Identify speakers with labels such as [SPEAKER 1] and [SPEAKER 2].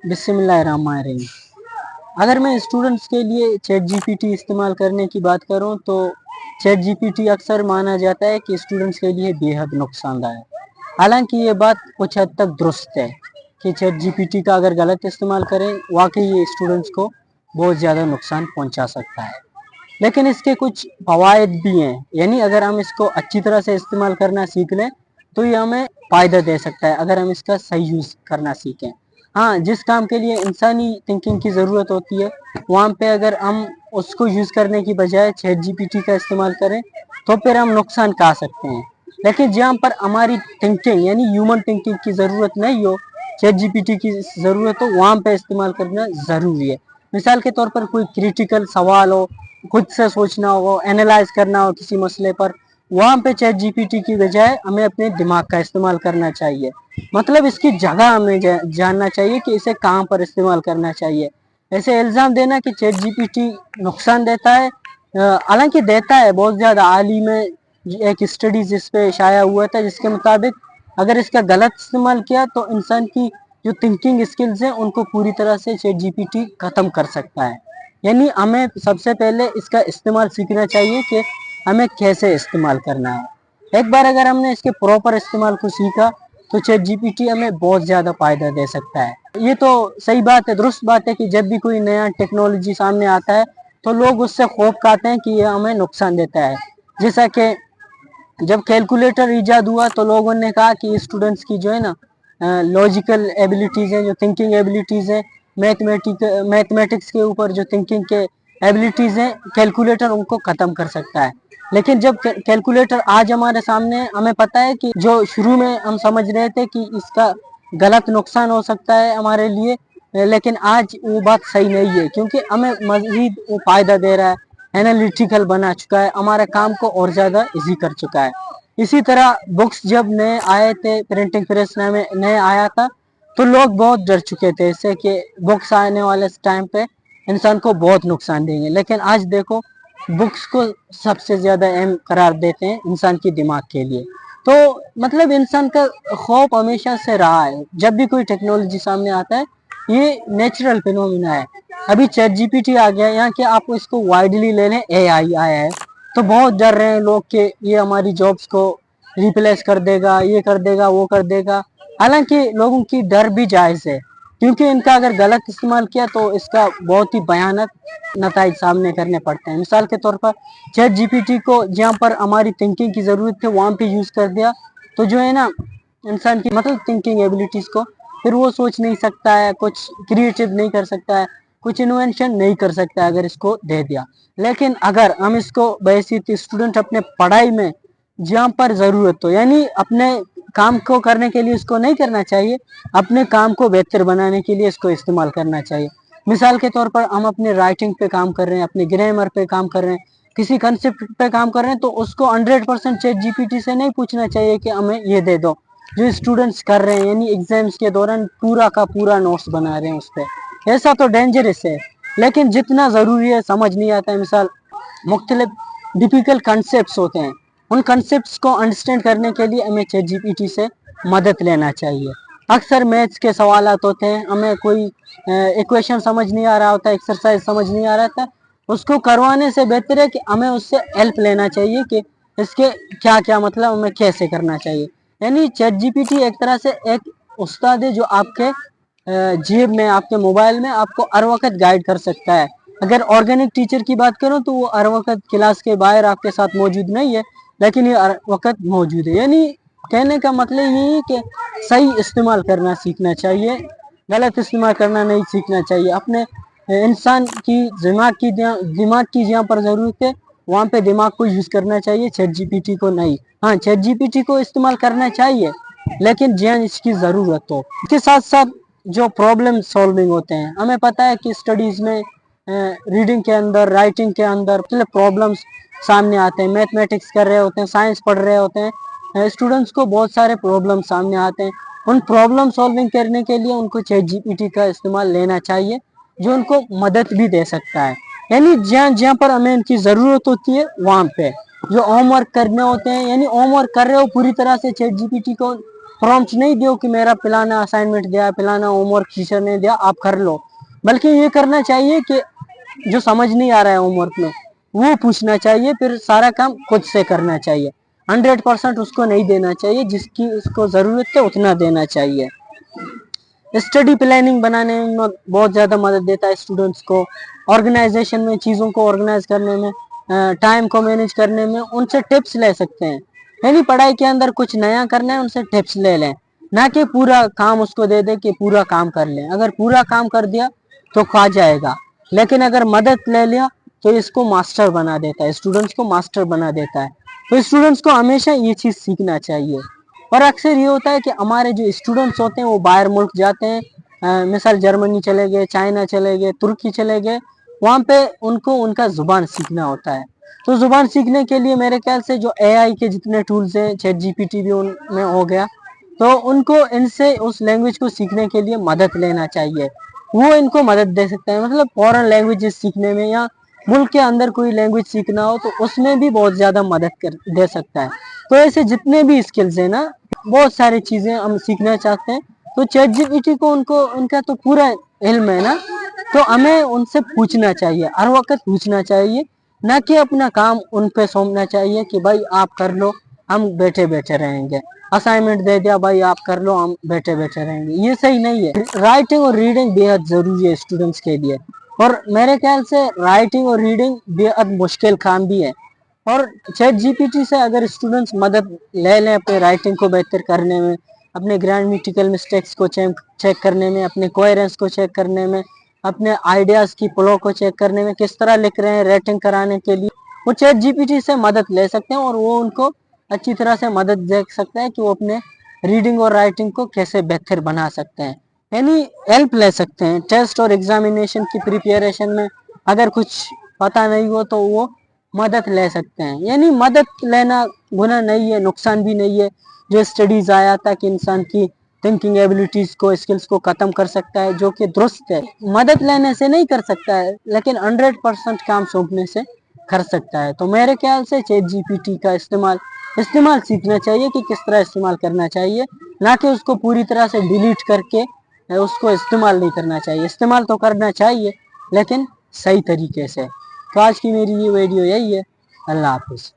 [SPEAKER 1] बिस्मिल्लाहिर्रहमानिर्रहीम। अगर मैं स्टूडेंट्स के लिए चैट जीपीटी इस्तेमाल करने की बात करूं तो चैट जीपीटी अक्सर माना जाता है कि स्टूडेंट्स के लिए बेहद नुकसानदायक है। हालांकि ये बात कुछ हद तक दुरुस्त है कि चैट जीपीटी का अगर गलत इस्तेमाल करें वाकई ये स्टूडेंट्स को बहुत ज़्यादा नुकसान पहुंचा सकता है, लेकिन इसके कुछ फ़वाइद भी हैं। यानी अगर हम इसको अच्छी तरह से इस्तेमाल करना सीख लें तो ये हमें फ़ायदा दे सकता है अगर हम इसका सही यूज़ करना सीखें। हाँ, जिस काम के लिए इंसानी थिंकिंग की ज़रूरत होती है वहाँ पे अगर हम उसको यूज़ करने की बजाय चैट जीपीटी का इस्तेमाल करें तो फिर हम नुकसान खा सकते हैं। लेकिन जहाँ पर हमारी थिंकिंग यानी ह्यूमन थिंकिंग की ज़रूरत नहीं हो, चैट जीपीटी की ज़रूरत हो, वहाँ पे इस्तेमाल करना ज़रूरी है। मिसाल के तौर पर कोई क्रिटिकल सवाल हो, खुद से सोचना हो, एनालाइज करना हो किसी मसले पर, वहाँ पे चैट जीपीटी की बजाय हमें अपने दिमाग का इस्तेमाल करना चाहिए। मतलब इसकी जगह हमें जानना चाहिए कि इसे कहाँ पर इस्तेमाल करना चाहिए। ऐसे इल्ज़ाम देना कि चैट जीपीटी नुकसान देता है, हालांकि देता है बहुत ज़्यादा। हाल ही में एक स्टडीज इस पे शाया हुआ था जिसके मुताबिक अगर इसका गलत इस्तेमाल किया तो इंसान की जो थिंकिंग स्किल्स हैं उनको पूरी तरह से चैट जीपीटी ख़त्म कर सकता है। यानी हमें सबसे पहले इसका इस्तेमाल सीखना चाहिए कि हमें कैसे इस्तेमाल करना है। एक बार अगर हमने इसके प्रॉपर इस्तेमाल को सीखा तो चैट जीपीटी हमें बहुत ज़्यादा फ़ायदा दे सकता है। ये तो सही बात है, दुरुस्त बात है कि जब भी कोई नया टेक्नोलॉजी सामने आता है तो लोग उससे खौफ खाते हैं कि ये हमें नुकसान देता है। जैसा कि जब कैलकुलेटर ईजाद हुआ तो लोगों ने कहा कि स्टूडेंट्स की जो है ना लॉजिकल एबिलिटीज़ हैं, जो थिंकिंग एबिलिटीज़ हैं, मैथमेटिक्स के ऊपर जो थिंकिंग के एबिलिटीज़ हैं, कैलकुलेटर उनको ख़त्म कर सकता है। लेकिन जब कैलकुलेटर आज हमारे सामने, हमें पता है कि जो शुरू में हम समझ रहे थे कि इसका गलत नुकसान हो सकता है हमारे लिए, लेकिन आज वो बात सही नहीं है क्योंकि हमें मज़ीद वो फ़ायदा दे रहा है, एनालिटिकल बना चुका है, हमारे काम को और ज़्यादा इजी कर चुका है। इसी तरह बुक्स जब नए आए थे, प्रिंटिंग प्रेस में नए आया था तो लोग बहुत डर चुके थे इससे कि बुक्स आने वाले टाइम पे इंसान को बहुत नुकसान देंगे। लेकिन आज देखो बुक्स को सबसे ज़्यादा अहम करार देते हैं इंसान की दिमाग के लिए। तो मतलब इंसान का खौफ हमेशा से रहा है जब भी कोई टेक्नोलॉजी सामने आता है, ये नेचुरल फिनोमिना है। अभी चैट जीपीटी आ गया, यहाँ के आप इसको वाइडली ले लें, एआई आया है तो बहुत डर रहे हैं लोग कि ये हमारी जॉब्स को रिप्लेस कर देगा, ये कर देगा, वो कर देगा। हालांकि लोगों की डर भी जायज़ है क्योंकि इनका अगर गलत इस्तेमाल किया तो इसका बहुत ही भयानक नताइज सामने करने पड़ते हैं। मिसाल के तौर पर चैट जीपीटी को जहाँ पर हमारी थिंकिंग की ज़रूरत थी वहाँ पे यूज़ कर दिया तो जो है ना इंसान की मतलब थिंकिंग एबिलिटीज़ को फिर वो सोच नहीं सकता है, कुछ क्रिएटिव नहीं कर सकता है, कुछ इन्वेंशन नहीं कर सकता है अगर इसको दे दिया। लेकिन अगर हम इसको बहैसियत स्टूडेंट अपने पढ़ाई में जहाँ पर ज़रूरत हो, यानी अपने काम को करने के लिए इसको नहीं करना चाहिए, अपने काम को बेहतर बनाने के लिए इसको इस्तेमाल करना चाहिए। मिसाल के तौर पर हम अपने राइटिंग पे काम कर रहे हैं, अपने ग्रामर पे काम कर रहे हैं, किसी कंसेप्ट पे काम कर रहे हैं तो उसको 100% चैट जीपीटी से नहीं पूछना चाहिए कि हमें ये दे दो। जो स्टूडेंट्स कर रहे हैं यानी एग्जाम्स के दौरान पूरा का पूरा नोट्स बना रहे हैं उस पर, ऐसा तो डेंजरस है। लेकिन जितना ज़रूरी है समझ नहीं आता है। मिसाल मुख्तलिफ डिफ़िकल्ट कंसेप्ट होते हैं, उन कंसेप्ट को अंडरस्टैंड करने के लिए हमें चैट जीपीटी से मदद लेना चाहिए। अक्सर मैथ्स के सवाल होते हैं, हमें कोई इक्वेशन समझ नहीं आ रहा होता, एक्सरसाइज समझ नहीं आ रहा था, उसको करवाने से बेहतर है कि हमें उससे हेल्प लेना चाहिए कि इसके क्या क्या मतलब, हमें कैसे करना चाहिए। यानी चैट जीपीटी एक तरह से एक उस्ताद है जो आपके जेब में, आपके मोबाइल में आपको हर वक्त गाइड कर सकता है। अगर ऑर्गेनिक टीचर की बात करूं तो वो हर वक्त क्लास के बाहर आपके साथ मौजूद नहीं है, लेकिन ये हर वक्त मौजूद है। यानी कहने का मतलब यही है कि सही इस्तेमाल करना सीखना चाहिए, गलत इस्तेमाल करना नहीं सीखना चाहिए। अपने इंसान की दिमाग की जहाँ पर ज़रूरत है वहाँ पे दिमाग को यूज़ करना चाहिए, चैट जीपीटी को नहीं। हाँ, चैट जीपीटी को इस्तेमाल करना चाहिए लेकिन जहाँ इसकी ज़रूरत हो। इसके साथ साथ जो प्रॉब्लम सॉल्विंग होते हैं, हमें पता है कि स्टडीज़ में रीडिंग के अंदर, राइटिंग के अंदर मतलब प्रॉब्लम्स सामने आते हैं। मैथमेटिक्स कर रहे होते हैं, साइंस पढ़ रहे होते हैं, स्टूडेंट्स को बहुत सारे प्रॉब्लम सामने आते हैं। उन प्रॉब्लम सॉल्विंग करने के लिए उनको चैट जीपीटी का इस्तेमाल लेना चाहिए जो उनको मदद भी दे सकता है। यानी जहाँ जहाँ पर हमें इनकी ज़रूरत होती है वहाँ पे जो होमवर्क करने होते हैं, यानी होमवर्क कर रहे हो पूरी तरह से चैट जीपीटी को प्रॉम्प्ट नहीं दो कि मेरा फलाना असाइनमेंट दिया, फलाना होमवर्क टीचर ने दिया, आप कर लो, बल्कि ये करना चाहिए कि जो समझ नहीं आ रहा है होमवर्क में वो पूछना चाहिए, फिर सारा काम खुद से करना चाहिए। 100% उसको नहीं देना चाहिए, जिसकी उसको ज़रूरत है उतना देना चाहिए। स्टडी प्लानिंग बनाने में बहुत ज़्यादा मदद देता है स्टूडेंट्स को, ऑर्गेनाइजेशन में चीज़ों को ऑर्गेनाइज करने में, टाइम को मैनेज करने में उनसे टिप्स ले सकते हैं। यानी पढ़ाई के अंदर कुछ नया करना है उनसे टिप्स ले लें, ना कि पूरा काम उसको दे दे कि पूरा काम कर लें। अगर पूरा काम कर दिया तो खा जाएगा, लेकिन अगर मदद ले लिया तो इसको मास्टर बना देता है, स्टूडेंट्स को मास्टर बना देता है। तो स्टूडेंट्स को हमेशा ये चीज़ सीखना चाहिए। और अक्सर ये होता है कि हमारे जो स्टूडेंट्स होते हैं वो बाहर मुल्क जाते हैं, मिसाल जर्मनी चले गए, चाइना चले गए, तुर्की चले गए, वहाँ पे उनको उनका ज़ुबान सीखना होता है। तो ज़ुबान सीखने के लिए मेरे ख्याल से जो एआई के जितने टूल्स हैं, चैट जीपीटी भी उनमें हो गया, तो उनको इनसे उस लैंग्वेज को सीखने के लिए मदद लेना चाहिए। वो इनको मदद दे सकते हैं, मतलब फॉरेन लैंग्वेजेस सीखने में, या मुल्क के अंदर कोई लैंग्वेज सीखना हो तो उसमें भी बहुत ज़्यादा मदद कर दे सकता है। तो ऐसे जितने भी स्किल्स हैं ना, बहुत सारी चीज़ें हम सीखना चाहते हैं, तो चैट जीपीटी को उनको उनका तो पूरा इल्म है ना, तो हमें उनसे पूछना चाहिए, हर वक्त पूछना चाहिए, ना कि अपना काम उन पे सौंपना चाहिए कि भाई आप कर लो, हम बैठे बैठे रहेंगे। असाइनमेंट दे दिया, भाई आप कर लो, हम बैठे बैठे रहेंगे, ये सही नहीं है। राइटिंग और रीडिंग बेहद ज़रूरी है स्टूडेंट्स के लिए, और मेरे ख्याल से राइटिंग और रीडिंग बेहद मुश्किल काम भी है। और चैट जीपीटी से अगर स्टूडेंट्स मदद ले लें अपने राइटिंग को बेहतर करने में, अपने ग्रामेटिकल मिस्टेक्स को चेक करने में, अपने कोहेरेंस को चेक करने में, अपने आइडियाज़ की फ्लो को चेक करने में, किस तरह लिख रहे हैं रेटिंग कराने के लिए, वो चैट जीपीटी से मदद ले सकते हैं, और वो उनको अच्छी तरह से मदद दे सकता है कि वो अपने रीडिंग और राइटिंग को कैसे बेहतर बना सकते हैं। यानी हेल्प ले सकते हैं टेस्ट और एग्जामिनेशन की प्रिपरेशन में, अगर कुछ पता नहीं हो तो वो मदद ले सकते हैं। यानी मदद लेना गुनाह नहीं है, नुकसान भी नहीं है। जो स्टडीज आया था कि इंसान की थिंकिंग एबिलिटीज को, स्किल्स को खत्म कर सकता है, जो कि दुरुस्त है। मदद लेने से नहीं कर सकता है, लेकिन 100% काम सौंपने से कर सकता है। तो मेरे ख्याल से चैट जीपीटी का इस्तेमाल सीखना चाहिए कि किस तरह इस्तेमाल करना चाहिए, ना कि उसको पूरी तरह से डिलीट करके उसको इस्तेमाल नहीं करना चाहिए। इस्तेमाल तो करना चाहिए, लेकिन सही तरीके से। तो आज की मेरी ये वीडियो यही है। अल्लाह हाफिज़।